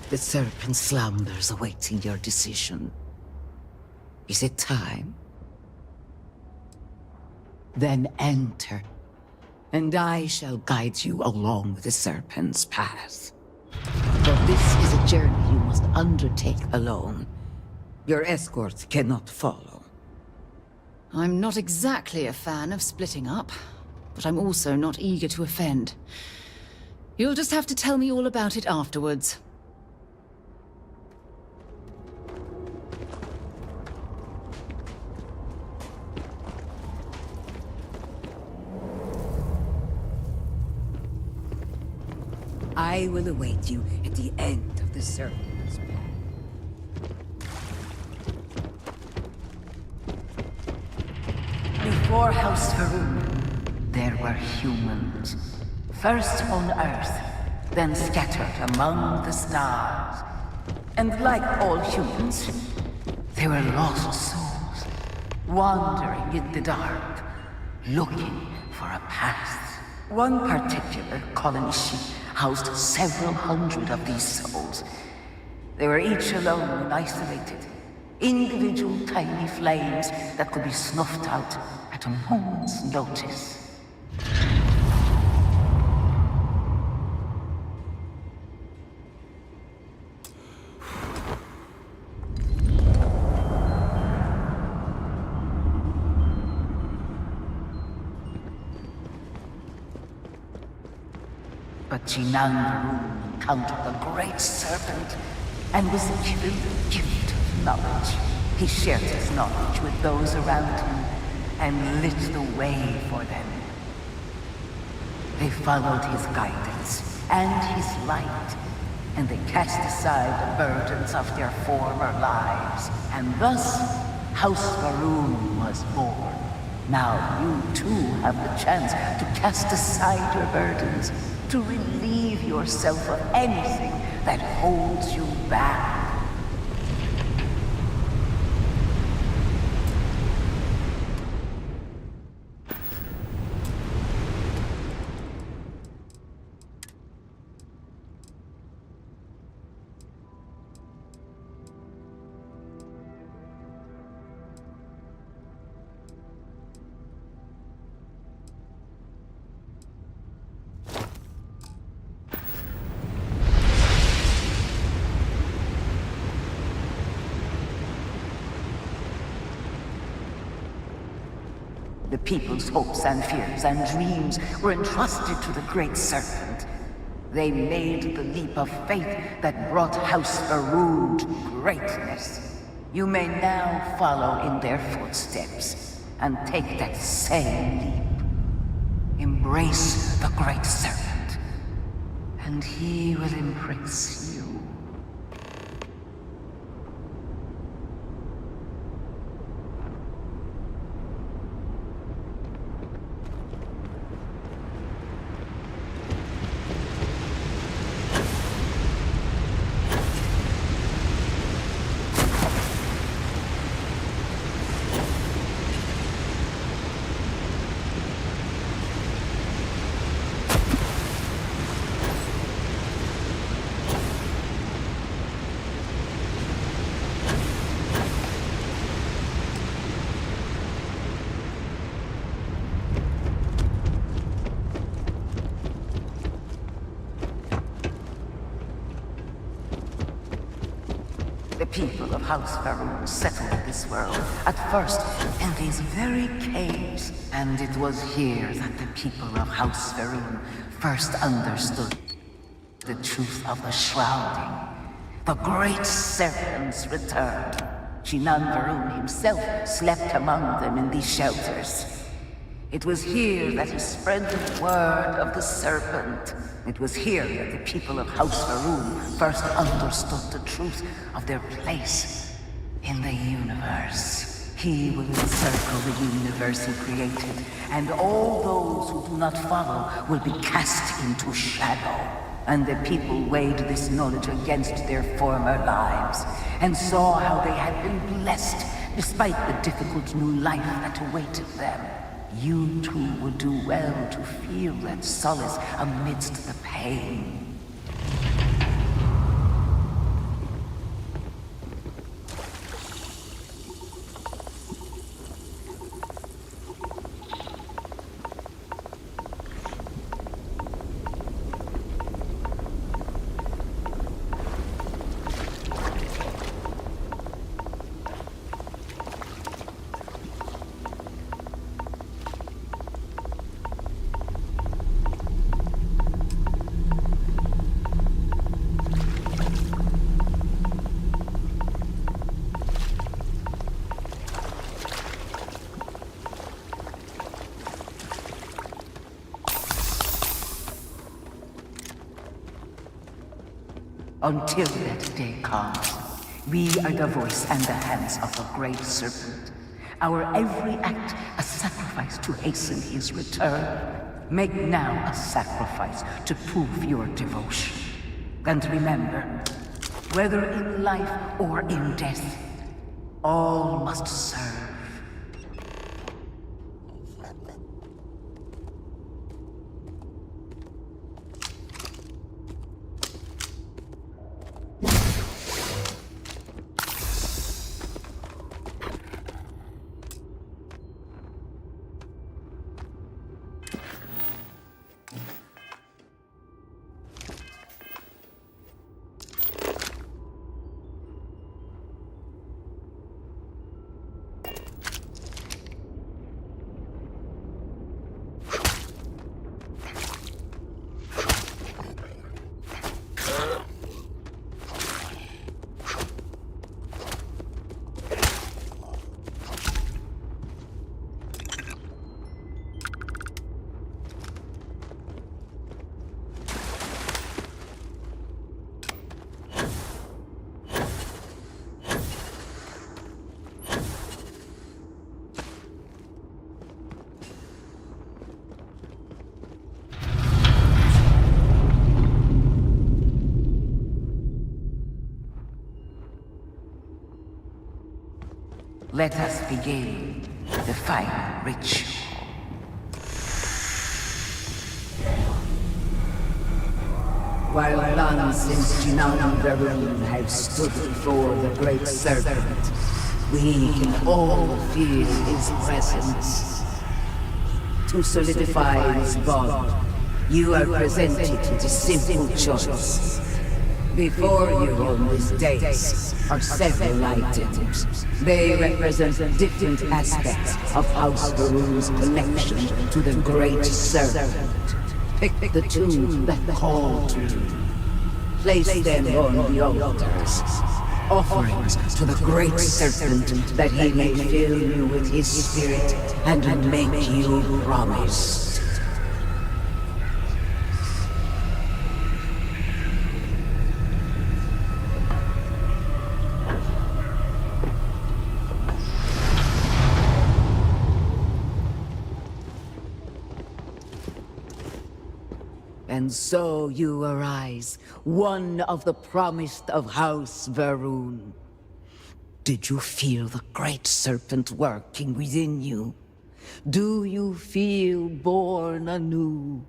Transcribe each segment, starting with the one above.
The serpent slumbers awaiting your decision. Is it time? Then enter, and I shall guide you along the serpent's path. For this is a journey you must undertake alone. Your escort cannot follow. I'm not exactly a fan of splitting up, but I'm also not eager to offend. You'll just have to tell me all about it afterwards. I will await you at the end of the serpent's path. Before House Faroon, there were humans. First on Earth, then scattered among the stars. And like all humans, they were lost souls, wandering in the dark, looking for a path. One particular colony ship housed several hundred of these souls. They were each alone and isolated, individual tiny flames that could be snuffed out at a moment's notice. But Jinan encountered the great serpent and was given the gift of knowledge. He shared his knowledge with those around him and lit the way for them. They followed his guidance and his light, and they cast aside the burdens of their former lives. And thus, House Faroon was born. Now you too have the chance to cast aside your burdens, to relieve yourself of anything that holds you back. The people's hopes and fears and dreams were entrusted to the great serpent. They made the leap of faith that brought House Faroon to greatness. You may now follow in their footsteps and take that same leap. Embrace the great serpent, and he will embrace you. The people of House Faroon settled this world, at first in these very caves. And it was here that the people of House Faroon first understood the truth of the shrouding. The great serpent's return. Jinan Faroon himself slept among them in these shelters. It was here that he spread the word of the serpent. It was here that the people of House Faroon first understood the truth of their place in the universe. He will encircle the universe he created, and all those who do not follow will be cast into shadow. And the people weighed this knowledge against their former lives, and saw how they had been blessed despite the difficult new life that awaited them. You too would do well to feel that solace amidst the pain. Until that day comes, we are the voice and the hands of the Great Serpent. Our every act a sacrifice to hasten his return. Make now a sacrifice to prove your devotion. And remember, whether in life or in death, all must serve. Let us begin the final ritual. While none since Jinan Varun have stood before the Great Serpent, we can all feel his presence. To solidify his bond, you are presented with a simple choice. Before you on this dais are several items. They represent different aspects of House Varun's connection to the Great Serpent. Pick the two that call to you. Place them on the altars. Offerings to the Great Serpent that he may fill you with his spirit and make you promise. And so you arise, one of the promised of House Varun. Did you feel the Great Serpent working within you? Do you feel born anew?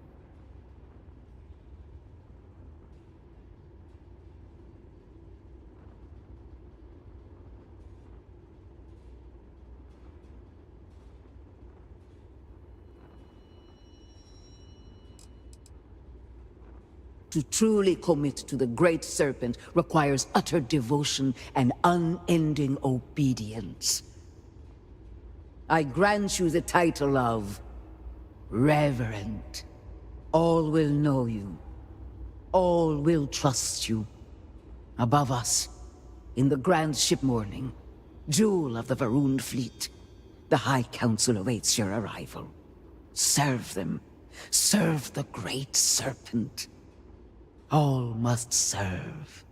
To truly commit to the Great Serpent requires utter devotion and unending obedience. I grant you the title of Reverend. All will know you. All will trust you. Above us, in the grand ship morning, jewel of the Varun fleet, the High Council awaits your arrival. Serve them. Serve the Great Serpent. All must serve.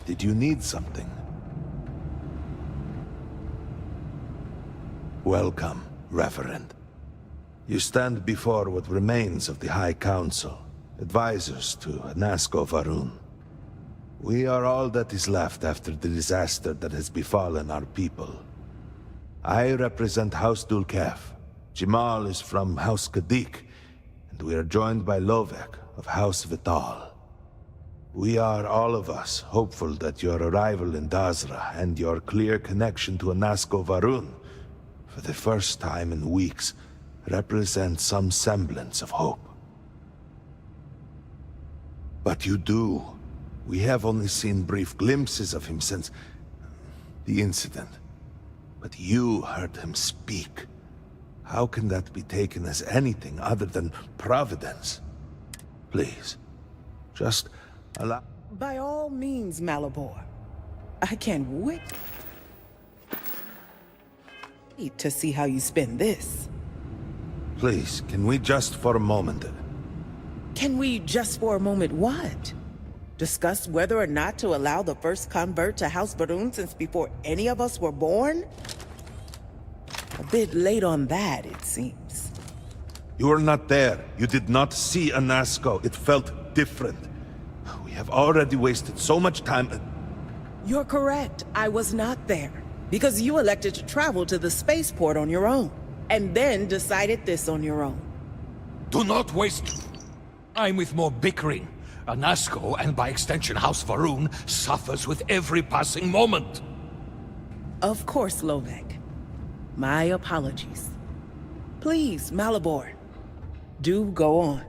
Did you need something? Welcome, Reverend. You stand before what remains of the High Council, advisors to Anasco Varun. We are all that is left after the disaster that has befallen our people. I represent House Dulkef. Jamal is from House Kadik, and we are joined by Lovek of House Vital. We are, all of us, hopeful that your arrival in Dazra and your clear connection to Anasco Varun, for the first time in weeks, represent some semblance of hope. But you do. We have only seen brief glimpses of him since the incident. But you heard him speak. How can that be taken as anything other than providence? Please, just allow... By all means, Malabor. I can't wait to see how you spend this. Please, can we just for a moment... Can we just for a moment what? Discuss whether or not to allow the first convert to House Varun since before any of us were born? A bit late on that, it seems. You were not there. You did not see Anasco. It felt different. We have already wasted so much time... You're correct. I was not there. Because you elected to travel to the spaceport on your own. And then decided this on your own. Do not waste time with more bickering. Anasco, and by extension House Varun, suffers with every passing moment. Of course, Lovek. My apologies. Please, Malabor. Do go on.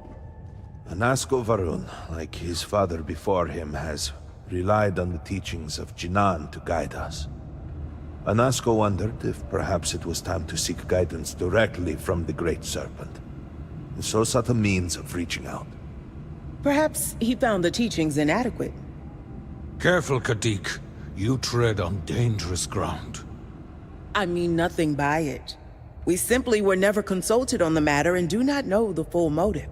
Anasco Varun, like his father before him, has relied on the teachings of Jinan to guide us. Anasco wondered if perhaps it was time to seek guidance directly from the Great Serpent, and so sought a means of reaching out. Perhaps he found the teachings inadequate. Careful, Kadik. You tread on dangerous ground. I mean nothing by it. We simply were never consulted on the matter and do not know the full motive.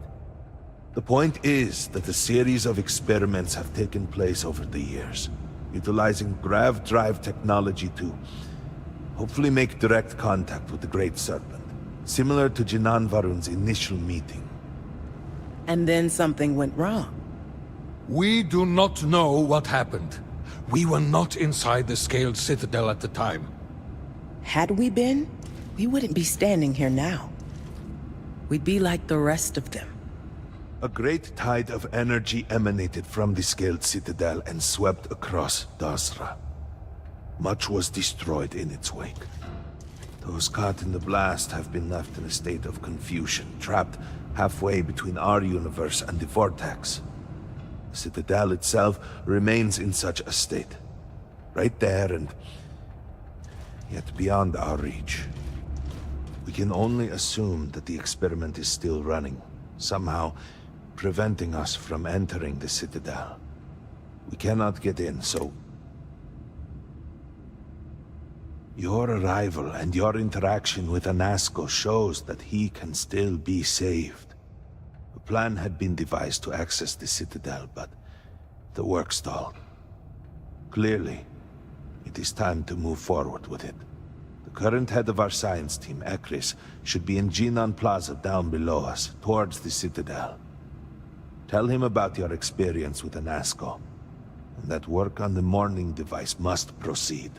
The point is that a series of experiments have taken place over the years, utilizing grav drive technology to hopefully make direct contact with the Great Serpent, similar to Jinan Varun's initial meeting. And then something went wrong. We do not know what happened. We were not inside the Scaled Citadel at the time. Had we been, we wouldn't be standing here now. We'd be like the rest of them. A great tide of energy emanated from the Scaled Citadel and swept across Dazra. Much was destroyed in its wake. Those caught in the blast have been left in a state of confusion, trapped halfway between our universe and the Vortex. The Citadel itself remains in such a state. Right there and yet beyond our reach. We can only assume that the experiment is still running, somehow preventing us from entering the Citadel. We cannot get in, so... Your arrival and your interaction with Anasco shows that he can still be saved. A plan had been devised to access the Citadel, but the work stalled. Clearly, it is time to move forward with it. The current head of our science team, Ekris, should be in Jinan Plaza down below us, towards the Citadel. Tell him about your experience with Anasco, and that work on the morning device must proceed.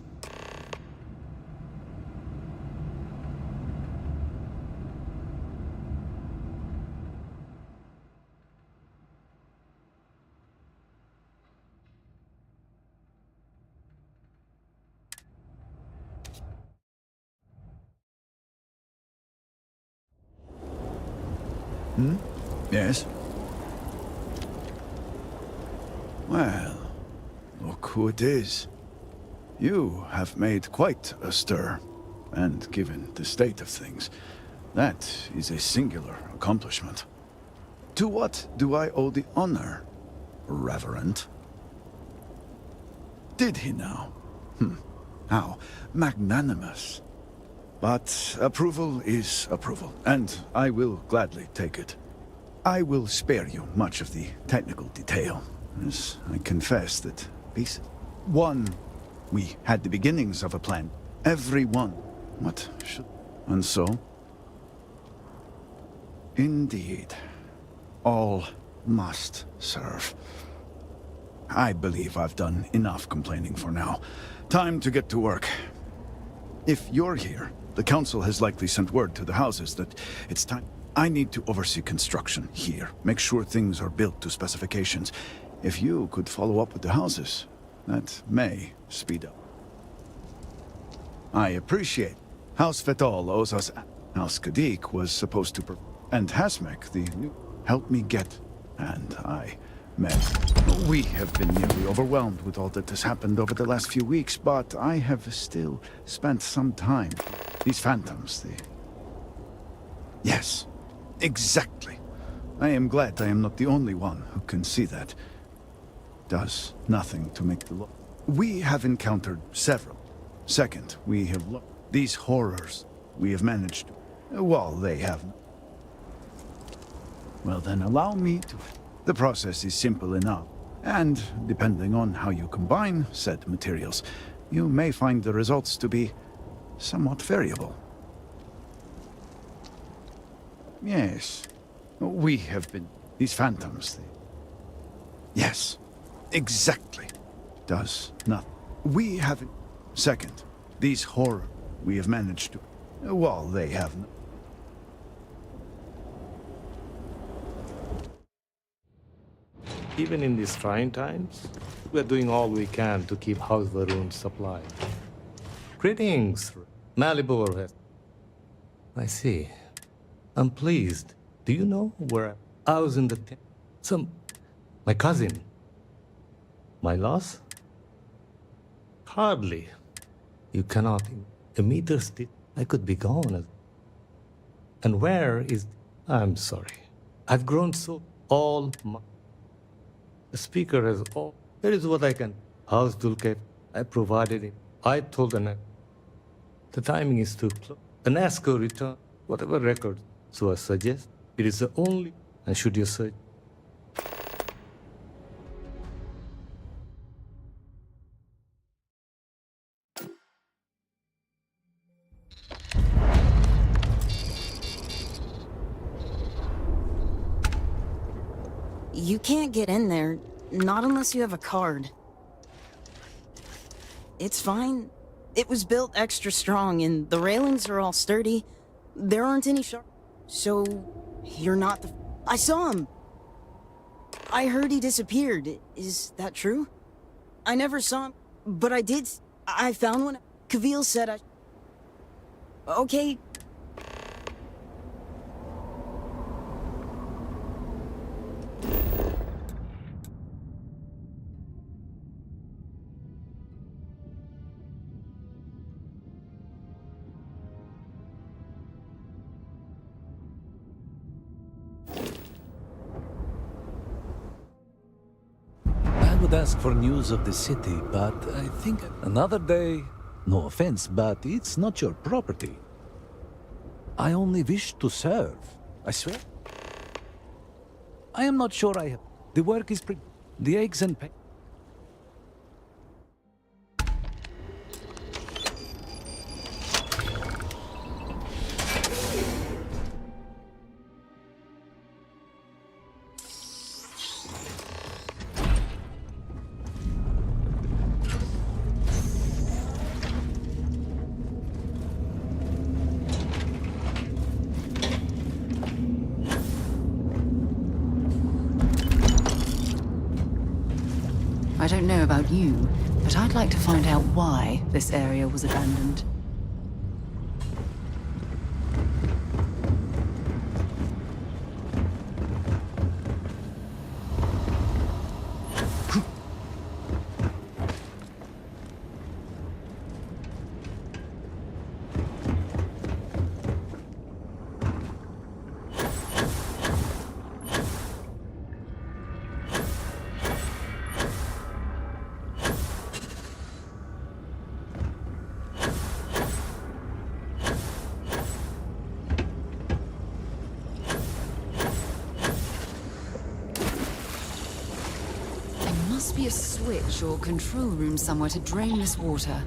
Yes? Well, look who it is. You have made quite a stir, and given the state of things, that is a singular accomplishment. To what do I owe the honor, Reverend? Did he now? How magnanimous. But approval is approval, and I will gladly take it. I will spare you much of the technical detail, as I confess that One, we had the beginnings of a plan. Everyone. What should... And so? Indeed. All must serve. I believe I've done enough complaining for now. Time to get to work. If you're here, the council has likely sent word to the houses that it's time. I need to oversee construction here. Make sure things are built to specifications. If you could follow up with the houses, that may speed up. I appreciate. House Fetal owes us. House Kadik was supposed to... And Hasmek, the new... helped me get... And I met. We have been nearly overwhelmed with all that has happened over the last few weeks, but I have still spent some time. These phantoms, the... Yes, exactly. I am glad I am not the only one who can see that. Does nothing to make the law. We have encountered several. Second, we have looked. These horrors, we have managed. Well, they haven't. Well, then allow me to... The process is simple enough. And, depending on how you combine said materials, you may find the results to be somewhat variable. Yes, we have been... These phantoms, Yes, exactly. Does nothing. We have... Second, these horror... We have managed to... Well, they haven't. Even in these trying times, we're doing all we can to keep House Varun supplied. Greetings, Malibu West. I see. I'm pleased. Do you know where I was in the... My cousin. My loss? Hardly. You cannot... A meter's distance. I could be gone. And where is... I'm sorry. I've grown so... All my... The speaker has all... That is what I can... House Dulce, I provided it. I told the... The timing is too close. The NASCO return, whatever record. So I suggest it is the only... And should you search... You can't get in there, not unless you have a card. It's fine. It was built extra strong, and the railings are all sturdy. There aren't any sharp... So, you're not the... I saw him! I heard he disappeared. Is that true? I never saw him, but I did... I found one. Kavil said I... Okay. Ask for news of the city, but I think another day... No offense, but it's not your property. I only wish to serve. I swear. I am not sure I have... The work is pretty... The eggs and... I don't know about you, but I'd like to find out why this area was abandoned. must be a switch or control room somewhere to drain this water.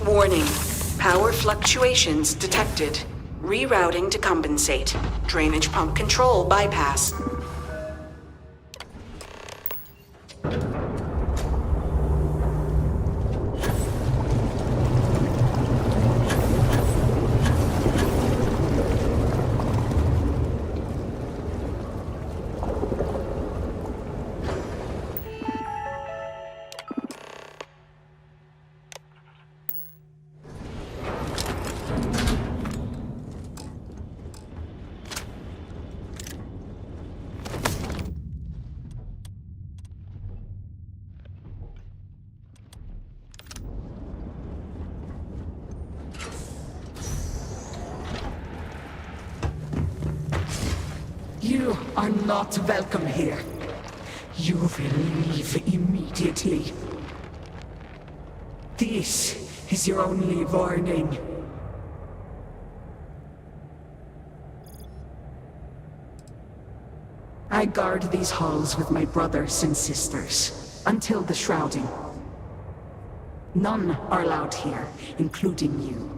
Warning. Power fluctuations detected. Rerouting to compensate. Drainage pump control bypass. You are not welcome here. You will leave immediately. This is your only warning. I guard these halls with my brothers and sisters, until the shrouding. None are allowed here, including you.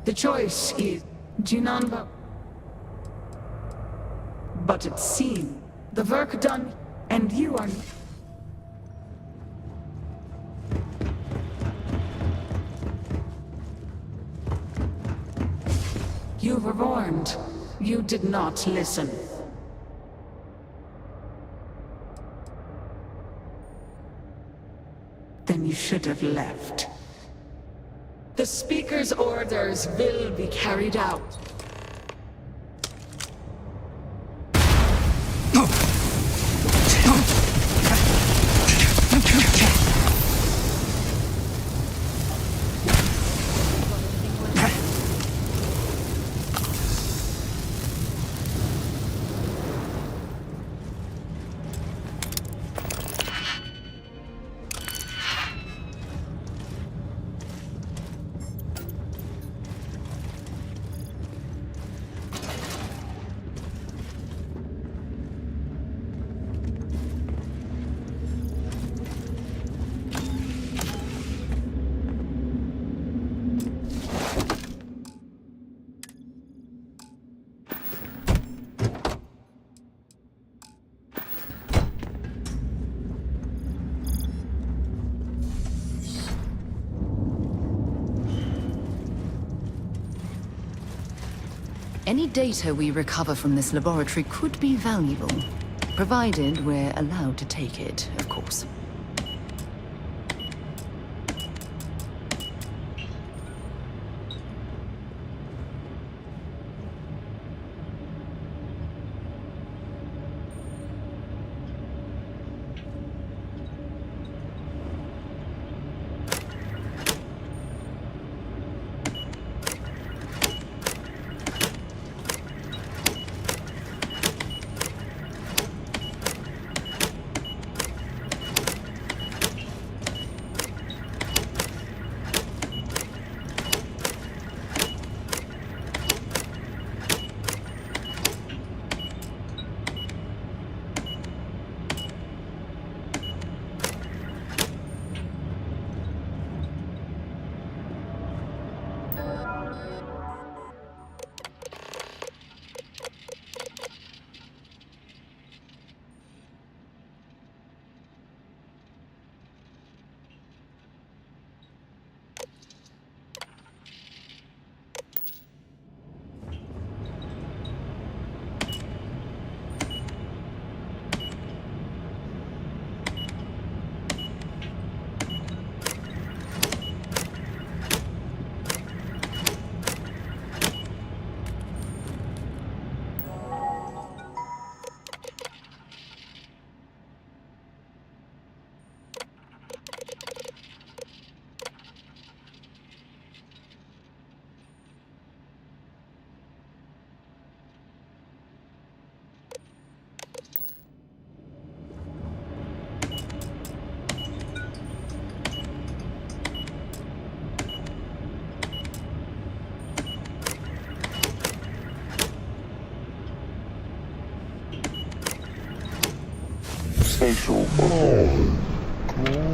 The choice is Jinanba. But it seems the work done, and you are... You were warned. You did not listen. Then you should have left. The Speaker's orders will be carried out. Any data we recover from this laboratory could be valuable, provided we're allowed to take it, of course. special, but I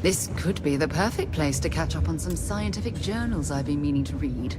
This could be the perfect place to catch up on some scientific journals I've been meaning to read.